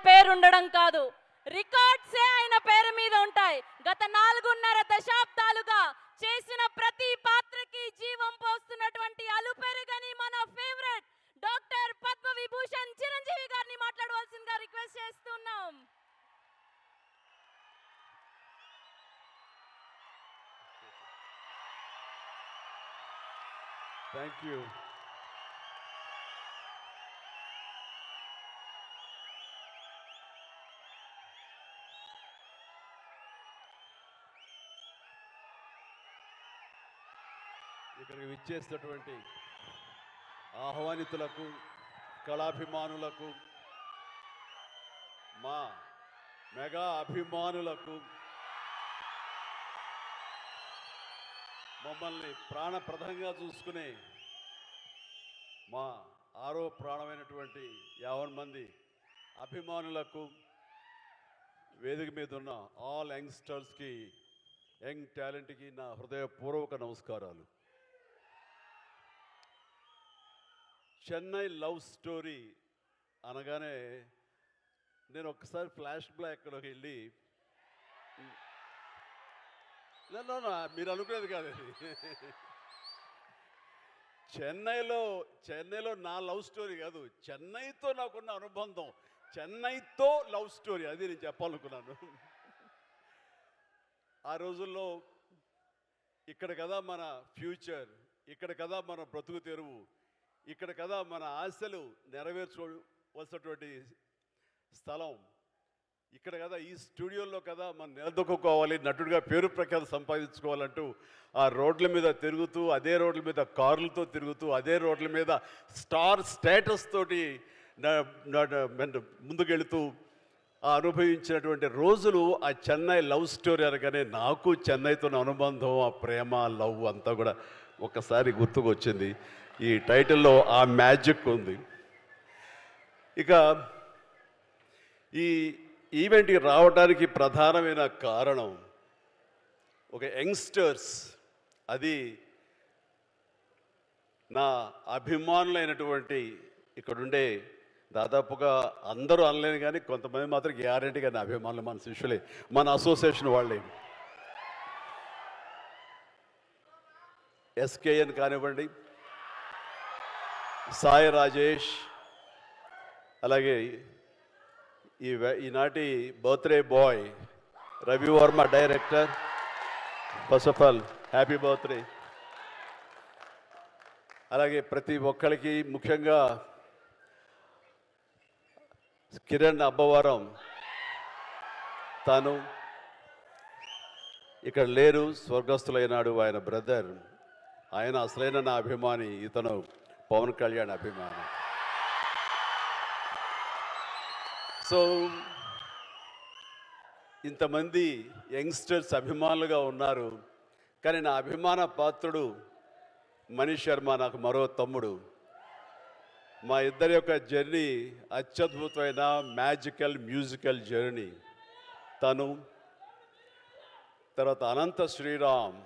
పేరుండడం కాదు, రికార్డ్సే ఆయన పేరు మీద ఉంటాయి. గత 4.5 దశాబ్దాలుగా చేసిన ప్రతి పాత్రకి జీవం పోస్తున్నటువంటి అలుపెరుగని మన ఫేవరెట్ డాక్టర్ పద్మ విభూషణ్ చిరంజీవి గారిని మాట్లాడవలసిందిగా రిక్వెస్ట్ చేస్తున్నాం. Thank you. ఇక్కడికి విచ్చేసినటువంటి ఆహ్వానితులకు, కళాభిమానులకు, మా మెగా అభిమానులకు, మమ్మల్ని ప్రాణప్రదంగా చూసుకునే మా ఆరో ప్రాణమైనటువంటి 50 మంది అభిమానులకు, వేదిక మీద ఉన్న ఆల్ యంగ్స్టర్స్కి, యంగ్ టాలెంట్కి నా హృదయపూర్వక నమస్కారాలు. చెన్నై లవ్ స్టోరీ అనగానే నేను ఒక్కసారి ఫ్లాష్ బ్యాక్లోకి వెళ్ళి, మీరు అనుకునేది కాదండి, చెన్నైలో నా లవ్ స్టోరీ కాదు, చెన్నైతో నాకున్న అనుబంధం, చెన్నైతో లవ్ స్టోరీ, అది నేను చెప్పాలనుకున్నాను. ఆ రోజుల్లో ఇక్కడ కదా మన ఫ్యూచర్, ఇక్కడ కదా మన బ్రతుకు తెరువు, ఇక్కడ కదా మన ఆశలు నెరవేర్చుకోవలసినటువంటి స్థలం, ఇక్కడ కదా ఈ స్టూడియోలో కదా మనం నిలదొక్కుకోవాలి, నటుడిగా పేరు ప్రఖ్యాతి సంపాదించుకోవాలంటూ ఆ రోడ్ల మీద తిరుగుతూ, అదే రోడ్ల మీద కార్లతో తిరుగుతూ, అదే రోడ్ల మీద స్టార్ స్టేటస్ తోటి ముందుకెళ్తూ అనుభవించినటువంటి రోజులు ఆ చెన్నై లవ్ స్టోరీ అనగానే నాకు చెన్నైతో అనుబంధం, ఆ ప్రేమ, లవ్ అంతా కూడా ఒకసారి గుర్తుకొచ్చింది. ఈ టైటిల్లో ఆ మ్యాజిక్ ఉంది. ఇక ఈ ఈవెంట్కి రావడానికి ప్రధానమైన కారణం ఒక యంగ్స్టర్స్, అది నా అభిమానులైనటువంటి ఇక్కడుండే దాదాపుగా అందరూ అనలేను కానీ కొంతమంది మాత్రం గ్యారెంటీగా నా అభిమానులు, మన శిష్యులే, మన అసోసియేషన్ వాళ్ళే. ఎస్కేఎన్ కానివ్వండి, సాయి రాజేష్, అలాగే ఈనాటి birthday boy Ravi Varma director, first of all happy birthday. అలాగే ప్రతి ఒక్కరికి, ముఖ్యంగా కిరణ్ అబ్బవరం, తాను ఇక్కడ లేరు, స్వర్గస్థులైనాడు, ఆయన బ్రదర్, ఆయన అసలైన నా అభిమాని, ఇతను పవన్ కళ్యాణ్ అభిమాని. సో ఇంతమంది యంగ్స్టర్స్ అభిమానులుగా ఉన్నారు, కానీ నా అభిమాన పాత్రుడు మనీష్ శర్మ, నాకు మరో తమ్ముడు. మా ఇద్దరి యొక్క జర్నీ అత్యద్భుతమైన మ్యాజికల్ మ్యూజికల్ జర్నీ. తను తర్వాత అనంత శ్రీరామ్,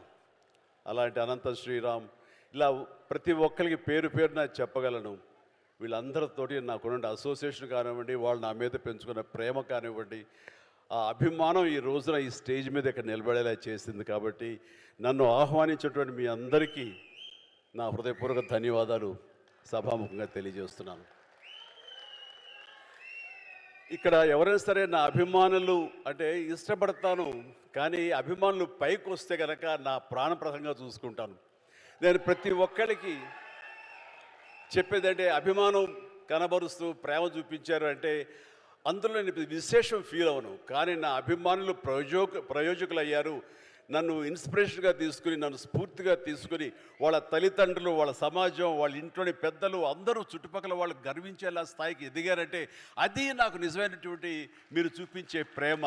అలాంటి అనంత శ్రీరామ్, ఇలా ప్రతి ఒక్కరికి పేరు పేరున చెప్పగలను. వీళ్ళందరితోటి నాకున్న అసోసియేషన్ కానివ్వండి, వాళ్ళు నా మీద పెంచుకున్న ప్రేమ కానివ్వండి, ఆ అభిమానం ఈ రోజున ఈ స్టేజ్ మీద ఇక్కడ నిలబడేలా చేసింది. కాబట్టి నన్ను ఆహ్వానించేటువంటి మీ అందరికీ నా హృదయపూర్వక ధన్యవాదాలు సభాముఖంగా తెలియజేస్తున్నాను. ఇక్కడ ఎవరైనా సరే నా అభిమానులు అంటే ఇష్టపడతాను, కానీ అభిమానులు పైకి వస్తే కనుక నా ప్రాణప్రదంగా చూసుకుంటాను. నేను ప్రతి ఒక్కరికి చెప్పేదంటే, అభిమానం కనబరుస్తూ ప్రేమ చూపించారు అంటే అందులో నేను విశేషం ఫీల్ అవను, కానీ నా అభిమానులు ప్రయోజకులు అయ్యారు. నన్ను ఇన్స్పిరేషన్గా తీసుకుని, నన్ను స్ఫూర్తిగా తీసుకుని, వాళ్ళ తల్లిదండ్రులు, వాళ్ళ సమాజం, వాళ్ళ ఇంట్లోని పెద్దలు అందరూ చుట్టుపక్కల వాళ్ళు గర్వించేలా స్థాయికి ఎదిగారంటే అది నాకు నిజమైనటువంటి మీరు చూపించే ప్రేమ.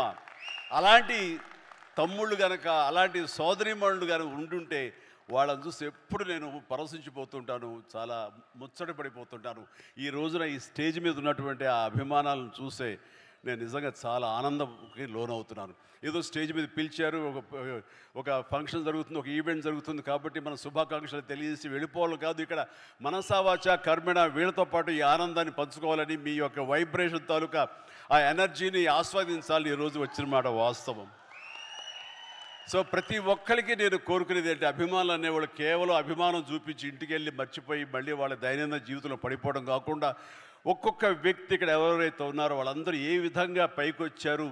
అలాంటి తమ్ముళ్ళు కనుక, అలాంటి సోదరీమణులు కనుక ఉండుంటే వాళ్ళని చూసి ఎప్పుడు నేను పరవశించిపోతుంటాను, చాలా ముచ్చట పడిపోతుంటాను. ఈ రోజున ఈ స్టేజ్ మీద ఉన్నటువంటి ఆ అభిమానాలను చూసే నేను నిజంగా చాలా ఆనందంకి లోనవుతున్నాను. ఏదో స్టేజ్ మీద పిలిచారు, ఒక ఫంక్షన్ జరుగుతుంది, ఒక ఈవెంట్ జరుగుతుంది కాబట్టి మన శుభాకాంక్షలు తెలియజేసి వెళ్ళిపోవాలి కాదు. ఇక్కడ మనసావాచ కర్మణ వీళ్ళతో పాటు ఈ ఆనందాన్ని పంచుకోవాలని, మీ యొక్క వైబ్రేషన్ తాలూకా ఆ ఎనర్జీని ఆస్వాదించాలని ఈరోజు వచ్చిన మాట వాస్తవం. సో ప్రతి ఒక్కరికి నేను కోరుకునేది ఏంటి, అభిమానులు అనేవాళ్ళు కేవలం అభిమానం చూపించి ఇంటికి వెళ్ళి మర్చిపోయి మళ్ళీ వాళ్ళ దైనందిన జీవితంలో పడిపోవడం కాకుండా, ఒక్కొక్క వ్యక్తి ఇక్కడ ఎవరైతే ఉన్నారో వాళ్ళందరూ ఏ విధంగా పైకి వచ్చారు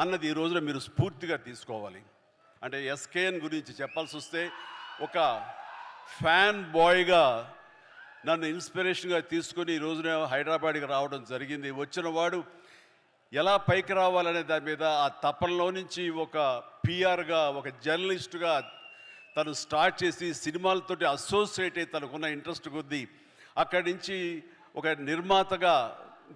అన్నది ఈ రోజున మీరు స్ఫూర్తిగా తీసుకోవాలి. అంటే ఎస్కేఎన్ గురించి చెప్పాల్సి వస్తే, ఒక ఫ్యాన్ బాయ్గా నన్ను ఇన్స్పిరేషన్గా తీసుకొని ఈ రోజున హైదరాబాద్కి రావడం జరిగింది. వచ్చిన వాడు ఎలా పైకి రావాలనే దాని మీద ఆ తపనలో నుంచి ఒక పిఆర్గా, ఒక జర్నలిస్టుగా తను స్టార్ట్ చేసి సినిమాలతోటి అసోసియేట్ అయ్యి తనకున్న ఇంట్రెస్ట్ కొద్దీ అక్కడి నుంచి ఒక నిర్మాతగా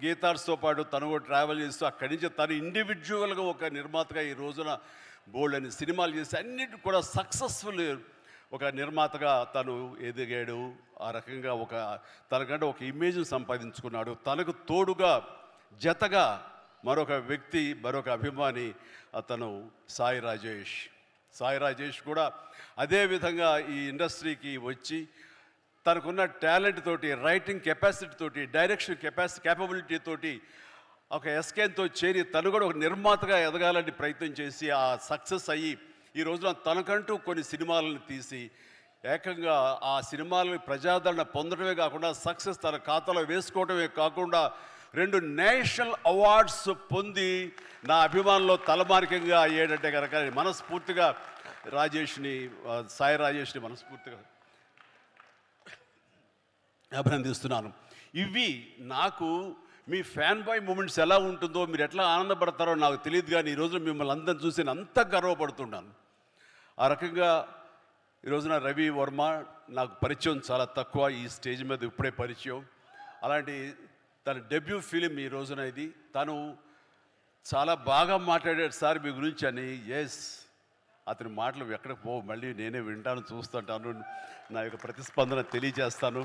గీతార్స్తో పాటు తను కూడా ట్రావెల్ చేస్తూ అక్కడి నుంచి తను ఇండివిజువల్గా ఒక నిర్మాతగా ఈ రోజున బోల్డ్ అని సినిమాలు చేసి అన్నిటి కూడా సక్సెస్ఫుల్ ఒక నిర్మాతగా తను ఎదిగాడు. ఆ రకంగా తనకంటే ఒక ఇమేజ్ని సంపాదించుకున్నాడు. తనకు తోడుగా జతగా మరొక వ్యక్తి, మరొక అభిమాని అతను సాయి రాజేష్ కూడా అదే విధంగా ఈ ఇండస్ట్రీకి వచ్చి తనకున్న టాలెంట్ తోటి, రైటింగ్ కెపాసిటీ తోటి, డైరెక్షన్ క్యాపబిలిటీ తోటి ఒక ఎస్కేన్తో చేరి తను కూడా ఒక నిర్మాతగా ఎదగాలని ప్రయత్నం చేసి ఆ సక్సెస్ అయ్యి ఈ రోజున తనకంటూ కొన్ని సినిమాలను తీసి ఏకంగా ఆ సినిమాలను ప్రజాదరణ పొందడమే కాకుండా సక్సెస్ తన ఖాతాలో వేసుకోవడమే కాకుండా 2 నేషనల్ అవార్డ్స్ పొంది నా అభిమానంలో తలమానికంగా అయ్యేటంటే కనుక మనస్ఫూర్తిగా సాయి రాజేష్ని మనస్ఫూర్తిగా అభినందిస్తున్నాను. ఇవి నాకు మీ ఫ్యాన్ బాయ్ మూమెంట్స్ ఎలా ఉంటుందో, మీరు ఎట్లా ఆనందపడతారో నాకు తెలియదు, కానీ ఈరోజు మిమ్మల్ని అందరిని చూసి నేను అంత గర్వపడుతున్నాను. ఆ రకంగా ఈరోజున రవి వర్మ నాకు పరిచయం చాలా తక్కువ, ఈ స్టేజ్ మీద ఇప్పుడే పరిచయం. అలాంటి తన డెబ్యూ ఫిలిం ఈ రోజున ఇది. తను చాలా బాగా మాట్లాడాడు సార్ మీ గురించి అని. ఎస్, అతని మాటలు ఎక్కడికి పోవు, మళ్ళీ నేనే వింటాను, చూస్తుంటాను, నా యొక్క ప్రతిస్పందన తెలియజేస్తాను.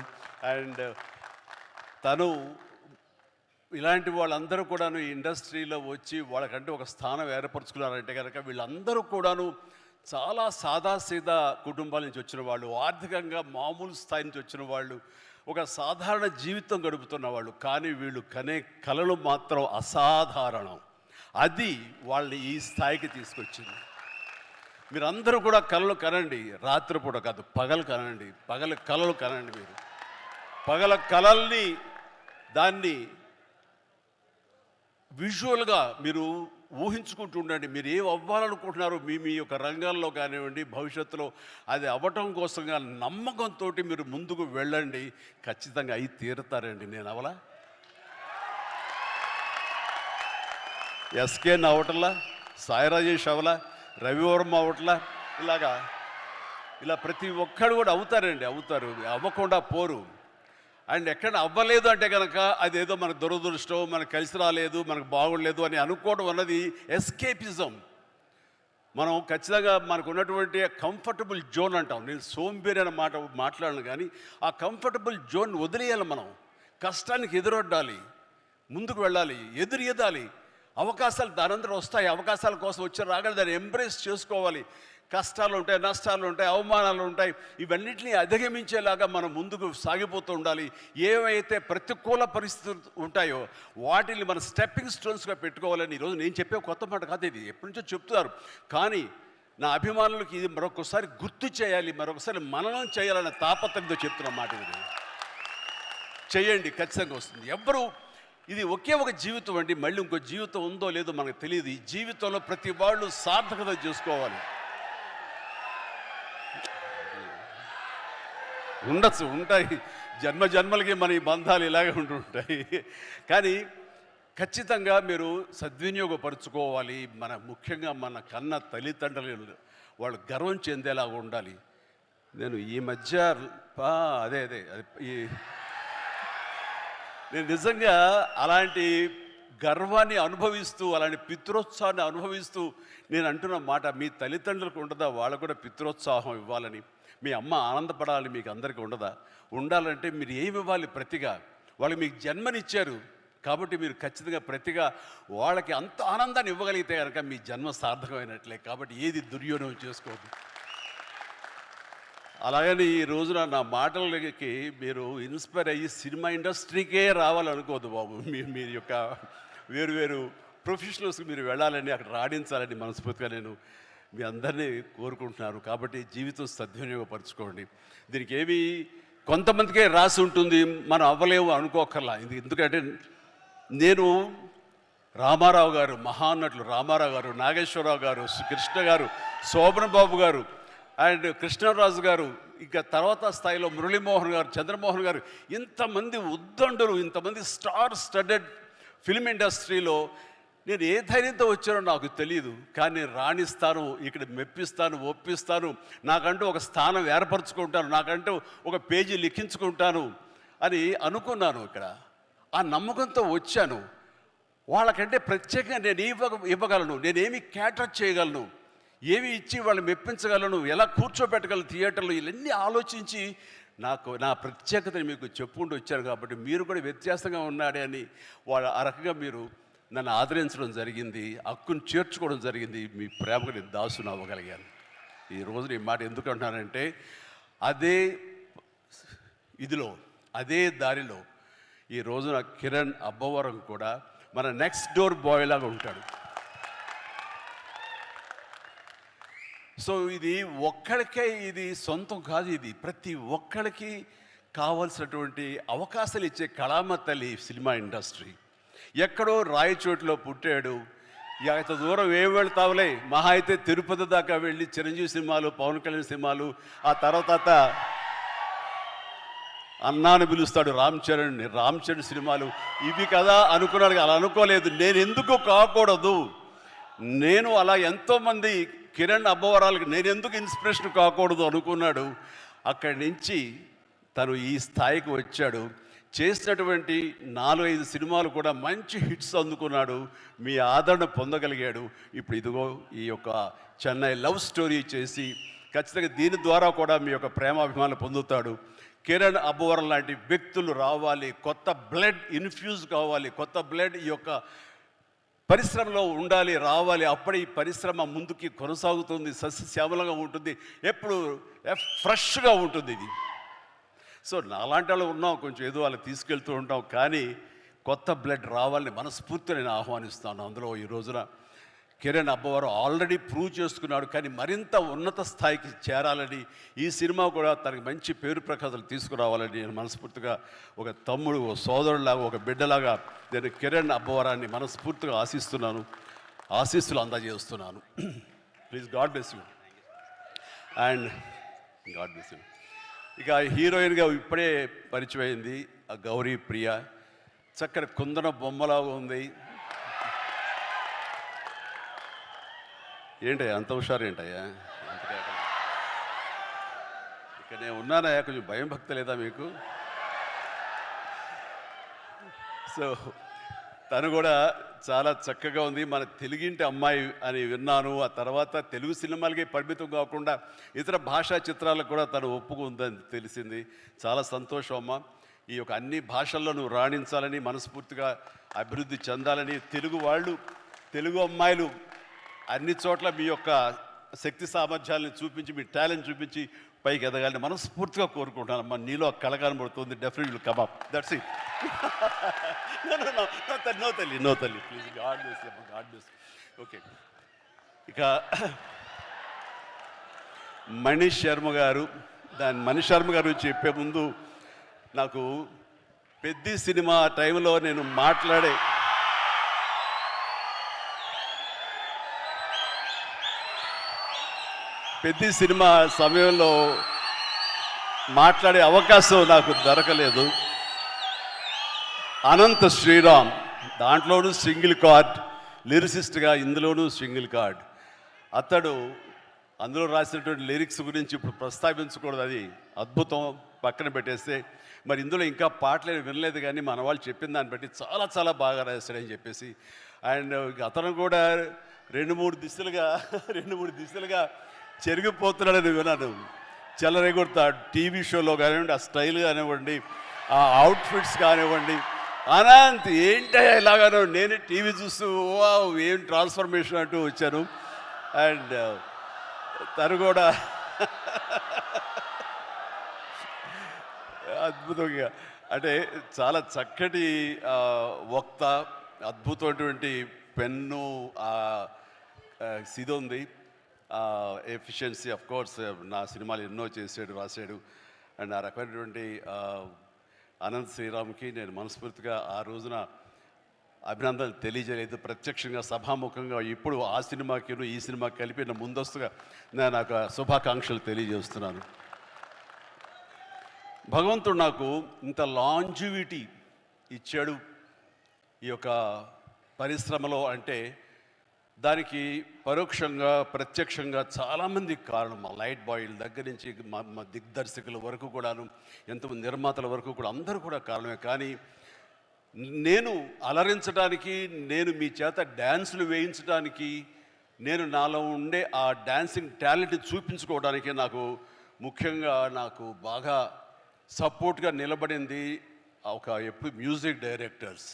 అండ్ తను ఇలాంటి వాళ్ళందరూ కూడాను ఈ ఇండస్ట్రీలో వచ్చి వాళ్ళకంటే ఒక స్థానం ఏర్పరచుకున్నారంటే కనుక వీళ్ళందరూ కూడాను చాలా సాదాసీదా కుటుంబాల నుంచి వచ్చిన వాళ్ళు, ఆర్థికంగా మామూలు స్థాయి నుంచి వచ్చిన వాళ్ళు, ఒక సాధారణ జీవితం గడుపుతున్న వాళ్ళు. కానీ వీళ్ళు కనే కలలు మాత్రం అసాధారణం. అది వాళ్ళని ఈ స్థాయికి తీసుకొచ్చింది. మీరందరూ కూడా కలలు కనండి, రాత్రిపూట కాదు, పగలు కనండి, పగల కలలు కనండి. మీరు పగల కలల్ని దాన్ని విజువల్గా మీరు ఊహించుకుంటూ ఉండండి. మీరు ఏం అవ్వాలనుకుంటున్నారో మీ యొక్క రంగాల్లో కానివ్వండి, భవిష్యత్తులో అది అవ్వటం కోసంగా నమ్మకంతో మీరు ముందుకు వెళ్ళండి. ఖచ్చితంగా అయి తీరుతారండి. నేను అవలా ఎస్కేన్ అవటంలా, సాయి రాజేష్ అవలా, రవివర్మ అవట్లా, ఇలా ప్రతి ఒక్కడు కూడా అవుతారు, అవ్వకుండా పోరు. అండ్ ఎక్కడ అవ్వలేదు అంటే కనుక అదేదో మనకు దురదృష్టం, మనకు కలిసి రాలేదు, మనకు బాగుండలేదు అని అనుకోవడం అన్నది ఎస్కేపిజం. మనం ఖచ్చితంగా మనకు ఉన్నటువంటి కంఫర్టబుల్ జోన్ అంటాం. నేను సోంబేరి అనే మాట మాట్లాడను, కానీ ఆ కంఫర్టబుల్ జోన్ వదిలేయాలి. మనం కష్టానికి ఎదురొడ్డాలి, ముందుకు వెళ్ళాలి, ఎదురెదాలి. అవకాశాలు దానంతరం వస్తాయి. అవకాశాల కోసం వచ్చి రాగానే దాన్ని ఎంబ్రేస్ చేసుకోవాలి. కష్టాలు ఉంటాయి, నష్టాలు ఉంటాయి, అవమానాలు ఉంటాయి. ఇవన్నిటిని అధిగమించేలాగా మనం ముందుకు సాగిపోతూ ఉండాలి. ఏవైతే ప్రతికూల పరిస్థితులు ఉంటాయో వాటిని మన స్టెప్పింగ్ స్టోన్స్గా పెట్టుకోవాలని ఈరోజు నేను చెప్పే కొత్త మాట కాదు, ఇది ఎప్పటి నుంచో చెప్తున్నారు. కానీ నా అభిమానులకు ఇది మరొకసారి గుర్తు చేయాలి, మరొకసారి మననం చేయాలనే తాపత్రయంతో చెప్తున్న మాట. ఇది చేయండి, ఖచ్చితంగా వస్తుంది. ఎవ్వరూ ఇది ఒకే ఒక జీవితం అండి, మళ్ళీ ఇంకో జీవితం ఉందో లేదో మనకు తెలియదు. ఈ జీవితంలో ప్రతి వాళ్ళు సార్థకత చేసుకోవాలి. ఉంటాయి జన్మలకి మన ఈ బంధాలు ఇలాగే ఉంటుంటాయి. కానీ ఖచ్చితంగా మీరు సద్వినియోగపరుచుకోవాలి. ముఖ్యంగా మన కన్న తల్లిదండ్రులు వాళ్ళు గర్వం చెందేలాగా ఉండాలి. నేను ఈ మధ్య నేను నిజంగా అలాంటి గర్వాన్ని అనుభవిస్తూ, అలాంటి పితృోత్సాహాన్ని అనుభవిస్తూ నేను అంటున్న మాట, మీ తల్లిదండ్రులకు ఉండదా వాళ్ళకు కూడా పితృోత్సాహం ఇవ్వాలని? మీ అమ్మ ఆనందపడాలి, మీకు అందరికీ ఉండదా? ఉండాలంటే మీరు ఏమి ఇవ్వాలి ప్రతిగా? వాళ్ళు మీకు జన్మనిచ్చారు, కాబట్టి మీరు ఖచ్చితంగా ప్రతిగా వాళ్ళకి అంత ఆనందాన్ని ఇవ్వగలిగితే కనుక మీ జన్మ సార్థకమైనట్లే. కాబట్టి ఏది దుర్యోగం చేసుకోవద్దు. అలాగని ఈ రోజున నా మాటలకి మీరు ఇన్స్పైర్ అయ్యి సినిమా ఇండస్ట్రీకే రావాలనుకోవద్దు బాబు. మీరు యొక్క వేరు వేరు ప్రొఫెషనల్స్కి మీరు వెళ్ళాలని, అక్కడ రాణించాలని మనస్ఫూర్తిగా నేను మీ అందరినీ కోరుకుంటున్నాను. కాబట్టి జీవితం సద్వినియోగపరచుకోండి. దీనికి ఏమి కొంతమందికే రాసి ఉంటుంది, మనం అవ్వలేము అనుకోకర్లా. ఎందుకంటే నేను రామారావు గారు, మహానటులు రామారావు గారు, నాగేశ్వరరావు గారు, కృష్ణ గారు, శోభన్ బాబు గారు అండ్ కృష్ణరాజు గారు, ఇక తర్వాత స్థాయిలో మురళీమోహన్ గారు, చంద్రమోహన్ గారు, ఇంతమంది ఉద్దండులు, ఇంతమంది స్టార్ స్టడెడ్ ఫిల్మ్ ఇండస్ట్రీలో నేను ఏ ధైర్యంతో వచ్చానో నాకు తెలియదు. కానీ నేను రాణిస్తాను, ఇక్కడ మెప్పిస్తాను, ఒప్పిస్తాను, నాకంటూ ఒక స్థానం ఏర్పరచుకుంటాను, నాకంటూ ఒక పేజీ లిఖించుకుంటాను అని అనుకున్నాను. ఇక్కడ ఆ నమ్మకంతో వచ్చాను. వాళ్ళకంటే ప్రత్యేకంగా నేను ఇవ్వగలను, నేనేమి క్యాటర్ చేయగలను, ఏమి ఇచ్చి వాళ్ళు మెప్పించగలను, ఎలా కూర్చోబెట్టగలను థియేటర్లో, ఇవన్నీ ఆలోచించి నా ప్రత్యేకతని మీకు చెప్పుకుంటూ వచ్చారు. కాబట్టి మీరు కూడా వ్యత్యాసంగా ఉన్నాడే అని ఆ రకంగా మీరు నన్ను ఆదరించడం జరిగింది, హక్కును చేర్చుకోవడం జరిగింది. మీ ప్రేమకు నేను దాసుని అవ్వగలిగాను. ఈ రోజున ఈ మాట ఎందుకు అంటున్నానంటే, అదే ఇదిలో, అదే దారిలో ఈ రోజున కిరణ్ అబ్బవరం కూడా మన నెక్స్ట్ డోర్ బాయ్ లాగా ఉంటాడు. సో ఇది ఒక్కడికే ఇది సొంతం కాదు, ఇది ప్రతి ఒక్కడికి కావాల్సినటువంటి అవకాశాలు ఇచ్చే కళామ తల్లి సినిమా ఇండస్ట్రీ. ఎక్కడో రాయచోటిలో పుట్టాడు, ఇంత దూరం ఏం వెళ్తావులే, మహా అయితే తిరుపతి దాకా వెళ్ళి చిరంజీవి సినిమాలు, పవన్ కళ్యాణ్ సినిమాలు, ఆ తర్వాత అన్నాను పిలుస్తాడు రామ్ చరణ్ సినిమాలు, ఇవి కదా అనుకున్నాడు. అలా అనుకోలేదు. నేను ఎందుకు కాకూడదు, నేను అలా ఎంతోమంది కిరణ్ అబ్బవరాలకి నేను ఎందుకు ఇన్స్పిరేషన్ కాకూడదు అనుకున్నాడు. అక్కడి నుంచి తను ఈ స్థాయికి వచ్చాడు. చేసినటువంటి 4-5 సినిమాలు కూడా మంచి హిట్స్ అందుకున్నాడు, మీ ఆదరణ పొందగలిగాడు. ఇప్పుడు ఇదిగో ఈ యొక్క చెన్నై లవ్ స్టోరీ చేసి ఖచ్చితంగా దీని ద్వారా కూడా మీ యొక్క ప్రేమాభిమానం పొందుతాడు. కిరణ్ అబ్బవరం లాంటి వ్యక్తులు రావాలి, కొత్త బ్లడ్ ఇన్ఫ్యూజ్ కావాలి, కొత్త బ్లడ్ ఈ యొక్క పరిశ్రమలో ఉండాలి, రావాలి. అప్పుడే ఈ పరిశ్రమ ముందుకి కొనసాగుతుంది, సస్యశ్యామలంగా ఉంటుంది, ఎప్పుడు ఫ్రెష్గా ఉంటుంది ఇది. సో నాలాంటి వాళ్ళు ఉన్నాం, కొంచెం ఏదో వాళ్ళకి తీసుకెళ్తూ ఉంటాం, కానీ కొత్త బ్లడ్ రావాలని మనస్ఫూర్తిగా నేను ఆహ్వానిస్తాను. అందులో ఈ రోజున కిరణ్ అబ్బవరం ఆల్రెడీ ప్రూవ్ చేసుకున్నాడు, కానీ మరింత ఉన్నత స్థాయికి చేరాలని, ఈ సినిమా కూడా తనకి మంచి పేరు ప్రఖ్యాతులు తీసుకురావాలని నేను మనస్ఫూర్తిగా ఒక తమ్ముడు, ఒక సోదరులాగా, ఒక బిడ్డలాగా నేను కిరణ్ అబ్బవరాన్ని మనస్ఫూర్తిగా ఆశిస్తున్నాను, ఆశీస్సులు అందజేస్తున్నాను. Please, God bless you and God bless you. ఇక హీరోయిన్గా ఇప్పుడే పరిచయం అయింది ఆ గౌరీ ప్రియ, చక్కని కుందన బొమ్మలాగా ఉంది. ఏంటయ్యా అంత హుషారు, ఏంటయ్యా ఇక నేను ఉన్నానయ్యా, కొంచెం భయం భక్తి లేదా మీకు? సో తను కూడా చాలా చక్కగా ఉంది. మన తెలుగింటి అమ్మాయి అని విన్నాను. ఆ తర్వాత తెలుగు సినిమాలకి పరిమితం కాకుండా ఇతర భాషా చిత్రాలకు కూడా తను ఒప్పుకుందని తెలిసింది. చాలా సంతోషం అమ్మ. ఈ యొక్క అన్ని భాషల్లో నువ్వు రాణించాలని, మనస్ఫూర్తిగా అభివృద్ధి చెందాలని, తెలుగు వాళ్ళు, తెలుగు అమ్మాయిలు అన్ని చోట్ల మీ యొక్క శక్తి సామర్థ్యాలను చూపించి, మీ టాలెంట్ చూపించి పైకి ఎదగాలని మనస్ఫూర్తిగా కోరుకుంటాను అమ్మా. నీలో కళ కనబడుతుంది, definitely come up. That's it. No తల్లి please, God bless you, God bless. Okay, ఇక మనీష్ శర్మ గారు చెప్పే ముందు నాకు పెద్ద సినిమా టైంలో నేను పెద్ద సినిమా సమయంలో మాట్లాడే అవకాశం నాకు దొరకలేదు. అనంత శ్రీరామ్ దాంట్లోనూ సింగిల్ కార్డ్ లిరిసిస్ట్గా, ఇందులోనూ సింగిల్ కార్డ్. అతడు అందులో రాసినటువంటి లిరిక్స్ గురించి ఇప్పుడు ప్రస్తావించకూడదు, అది అద్భుతం, పక్కన పెట్టేస్తే. మరి ఇందులో ఇంకా పాటలు వినలేదు, కానీ మన వాళ్ళు చెప్పిన దాన్ని బట్టి చాలా చాలా బాగా రాశాడని చెప్పేసి. అండ్ అతను కూడా రెండు మూడు దిశలుగా చెరిగిపోతున్నాడని విన్నాను. చెలరేగొడతాడు టీవీ షోలో కానివ్వండి, ఆ స్టైల్ కానివ్వండి, ఆ అవుట్ఫిట్స్ కానివ్వండి, అనంత్ ఏంటయ్యా ఇలాగాను నేను టీవీ చూస్తూ వావ్ ఏం ట్రాన్స్ఫర్మేషన్ అంటూ వచ్చాను. అండ్ తను కూడా అద్భుతంగా అంటే చాలా చక్కటి వక్త, అద్భుతమైనటువంటి పెన్ను ఇది ఉంది, ఎఫిషియన్సీ. ఆఫ్ కోర్స్ నా సినిమాలు ఎన్నో చేసాడు, రాశాడు. అండ్ ఆ రకమైనటువంటి అనంత్ శ్రీరామ్కి నేను మనస్ఫూర్తిగా ఆ రోజున అభినందనలు తెలియజేయలేదు, ప్రత్యక్షంగా సభాముఖంగా ఇప్పుడు ఆ సినిమాకి ఈ సినిమాకి కలిపి నా ముందస్తుగా నేను నాకు శుభాకాంక్షలు తెలియజేస్తున్నాను. భగవంతుడు నాకు ఇంత లాంజివిటీ ఇచ్చాడు ఈ యొక్క పరిశ్రమలో అంటే దానికి పరోక్షంగా ప్రత్యక్షంగా చాలామంది కారణం. మా లైట్ బాయ్ల దగ్గర నుంచి మా దిగ్దర్శకుల వరకు కూడాను, ఎంతమంది నిర్మాతల వరకు కూడా అందరూ కూడా కారణమే. కానీ నేను అలరించడానికి, నేను మీ చేత డ్యాన్సులు వేయించడానికి, నేను నాలో ఉండే ఆ డాన్సింగ్ టాలెంట్ చూపించుకోవడానికి నాకు ముఖ్యంగా నాకు బాగా సపోర్ట్గా నిలబడింది ఎప్పుడు మ్యూజిక్ డైరెక్టర్స్.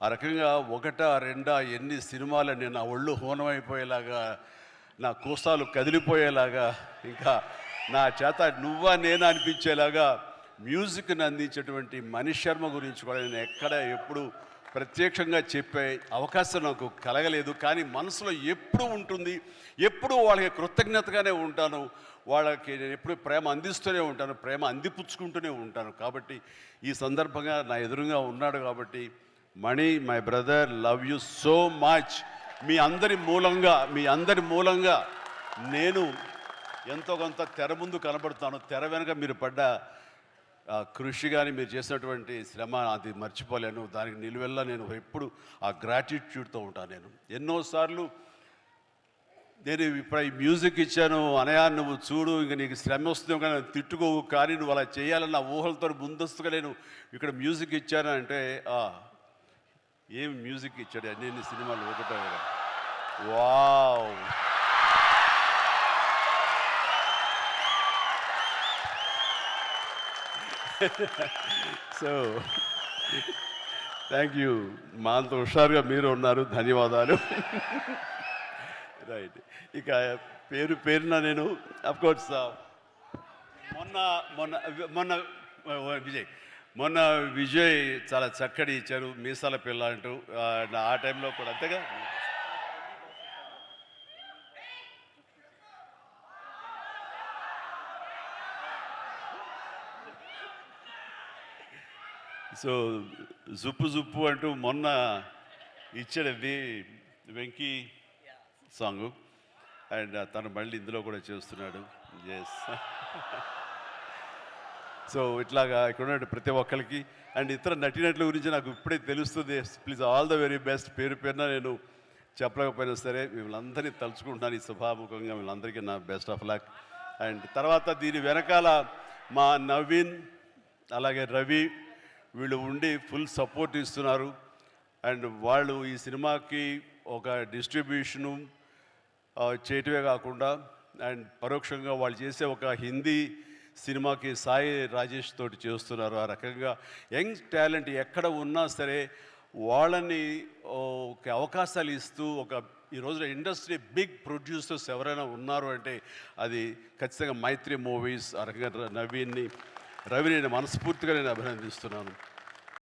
ఆ రకంగా ఒకటా రెండా ఎన్ని సినిమాలని నా ఒళ్ళు హోనమైపోయేలాగా, నా కోసాలు కదిలిపోయేలాగా, ఇంకా నా చేత నువ్వా నేనా అనిపించేలాగా మ్యూజిక్ని అందించేటువంటి మనీష్ శర్మ గురించి కూడా నేను ఎక్కడ ఎప్పుడు ప్రత్యక్షంగా చెప్పే అవకాశం నాకు కలగలేదు. కానీ మనసులో ఎప్పుడు ఉంటుంది, ఎప్పుడు వాళ్ళకి కృతజ్ఞతగానే ఉంటాను. వాళ్ళకి నేను ఎప్పుడు ప్రేమ అందిస్తూనే ఉంటాను, ప్రేమ అందిపుచ్చుకుంటూనే ఉంటాను. కాబట్టి ఈ సందర్భంగా నా ఎదురుగా ఉన్నాడు కాబట్టి Mani, my brother, love you so much. మీ అందరి మూలంగా నేను ఎంతో కొంత తెర ముందు కనబడుతాను. తెర వెనుక మీరు పడ్డ కృషి కానీ మీరు చేసినటువంటి శ్రమ అది మర్చిపోలేను. దానికి నిలువెల్లా నేను ఎప్పుడు ఆ గ్రాటిట్యూడ్తో ఉంటాను. నేను ఎన్నోసార్లు నేను ఇప్పుడు ఈ మ్యూజిక్ ఇచ్చాను అనయా, నువ్వు చూడు ఇంక నీకు శ్రమ వస్తుందో కానీ తిట్టుకోవు, కానీ నువ్వు అలా చేయాలన్న ఊహలతో ముందస్తుగా నేను ఇక్కడ మ్యూజిక్ ఇచ్చాను అంటే ఏం మ్యూజిక్ ఇచ్చాడు అన్ని సినిమాలు ఒకటో కదా. Wow, so thank you. మా అంత హుషారుగా మీరు ఉన్నారు, ధన్యవాదాలు. రైట్, ఇక పేరున నేను అఫ్కోర్స్ మొన్న విజయ్ చాలా చక్కటి ఇచ్చారు, మీసాల పిల్ల అంటూ. ఆ టైంలో కూడా అంతేగా. సో జుప్పు అంటూ మొన్న ఇచ్చాడు వెంకీ సాంగ్. అండ్ తను మళ్ళీ ఇందులో కూడా చేస్తున్నాడు. ఎస్. సో ఇట్లాగా ఇక్కడ ఉన్న ప్రతి ఒక్కరికి అండ్ ఇతర నటినట్ల గురించి నాకు ఇప్పుడే తెలుస్తుంది. Please all the very best. పేరున నేను చెప్పలేకపోయినా సరే మిమ్మల్ని అందరినీ తలుచుకుంటున్నాను ఈ సభాముఖంగా. వీళ్ళందరికీ నా బెస్ట్ ఆఫ్ లక్. అండ్ తర్వాత దీని వెనకాల మా నవీన్ అలాగే రవి వీళ్ళు ఉండి ఫుల్ సపోర్ట్ ఇస్తున్నారు. అండ్ వాళ్ళు ఈ సినిమాకి ఒక డిస్ట్రిబ్యూషను చేయటమే కాకుండా అండ్ పరోక్షంగా వాళ్ళు చేసే ఒక హిందీ సినిమాకి సాయి రాజేష్ తోటి చేస్తున్నారు. ఆ రకంగా యంగ్ టాలెంట్ ఎక్కడ ఉన్నా సరే వాళ్ళని ఒక అవకాశాలు ఇస్తూ ఈ రోజున ఇండస్ట్రీ బిగ్ ప్రొడ్యూసర్స్ ఎవరైనా ఉన్నారు అంటే అది ఖచ్చితంగా మైత్రి మూవీస్. ఆ రకంగా రవిని నేను మనస్ఫూర్తిగా నేను అభినందిస్తున్నాను.